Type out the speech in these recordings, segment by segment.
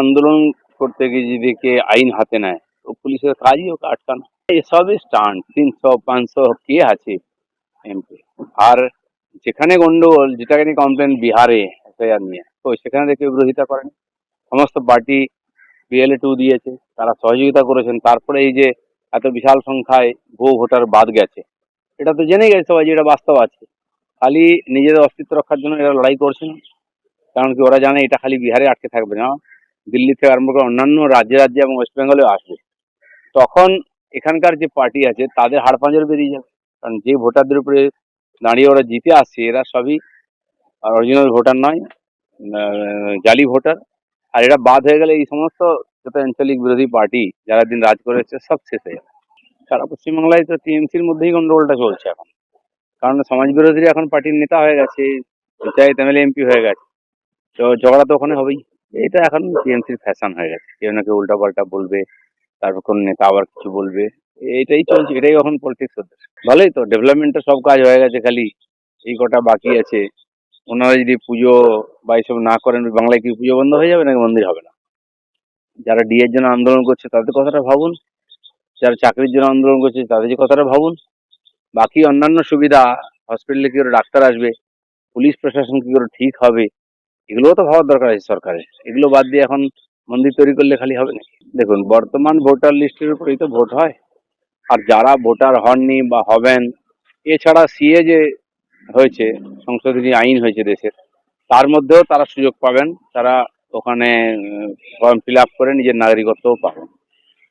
আন্দোলন করতে গিয়ে যদি কে আইন হাতে নেয় তো পুলিশের কাজই ওকে আটকানো। এসবই স্টান্ট। 300 500 কে আছে এমপি? আর যেখানে গন্ডগোল, যেটাকে নিয়ে কমপ্লেন বিহারে এফআইআর নিয়ে, তো সেখানে দেখে বিরোধিতা করেন সমস্ত পার্টি। PLA 2 দিয়েছে, তারা সহযোগিতা করেছেন, তারপরে এই যে এত বিশাল সংখ্যায় ভুয়ো ভোটার বাদ গেছে, এটা তো জেনে গেছে সবাই যে এটা বাস্তব আছে। খালি নিজেদের অস্তিত্ব রক্ষার জন্য এরা লড়াই করছে না। কারণ কি, ওরা জানে এটা খালি বিহারে আটকে থাকবে না, দিল্লি থেকে আরম্ভ করে অন্যান্য রাজ্যে রাজ্যে এবং ওয়েস্ট বেঙ্গলেও আসবে। তখন এখানকার যে পার্টি আছে তাদের হাড় পাঁজর বেরিয়ে যাবে। কারণ যে ভোটারদের উপরে দাঁড়িয়ে ওরা জিতে আসছে, এরা সবই অরিজিনাল ভোটার নয়, জালি ভোটার। আর এরা বাদ হয়ে গেলে এই সমস্ত যত আঞ্চলিক বিরোধী পার্টি যারা দিন রাজ করে এসছে সব শেষ হয়ে যাবে। সারা পশ্চিমবাংলায় তো টিএমসির মধ্যেই গন্ডগোলটা চলছে এখন। কারণ সমাজ বিরোধীরা এখন পার্টির নেতা হয়ে গেছে, পঞ্চায়েত MLA MP হয়ে গেছে, তো ঝগড়া তো ওখানে হবেই। এটা এখন টিএমসির ফ্যাশন হয়ে গেছে, কেউ না কেউ উল্টা পাল্টা বলবে, তারপর কোন নেতা আবার কিছু বলবে। এটাই চলছে, এটাই এখন পলিটিক্স হচ্ছে। ভালোই তো, ডেভেলপমেন্টের সব কাজ হয়ে গেছে, খালি এই কটা বাকি আছে। ওনারা যদি পুজো বা এইসব না করেন, বাংলায় কি পুজো বন্ধ হয়ে যাবে নাকি মন্দির হবে না? যারা DA এর জন্য আন্দোলন করছে তাদের কথাটা ভাবুন, যারা চাকরির জন্য আন্দোলন করছে তাদের যে কথাটা ভাবুন। বাকি অন্যান্য সুবিধা, হসপিটালে কি করে ডাক্তার আসবে, পুলিশ প্রশাসন কি করে ঠিক হবে, এগুলোও তো ভাবার দরকার আছে সরকারের। এগুলো বাদ দিয়ে এখন মন্দির তৈরি করলে খালি হবে নাকি? দেখুন, বর্তমান ভোটার লিস্টের উপরেই তো ভোট হয়। আর যারা ভোটার হননি বা হবেন, এছাড়া CA যে হয়েছে, সংশোধনী আইন হয়েছে দেশের, তার মধ্যেও তারা সুযোগ পাবেন। তারা ওখানে ফর্ম ফিল আপ করে নিজের নাগরিকত্বও পাবেন।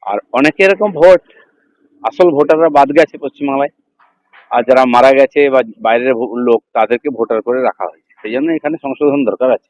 আর অনেকে এরকম আসল ভোটাররা বাদ গেছে পশ্চিমবাংলায়, আর যারা মারা গেছে বা বাইরের লোক, তাদেরকে ভোটার করে রাখা হয়েছে। সেই জন্য এখানে সংশোধন দরকার আছে।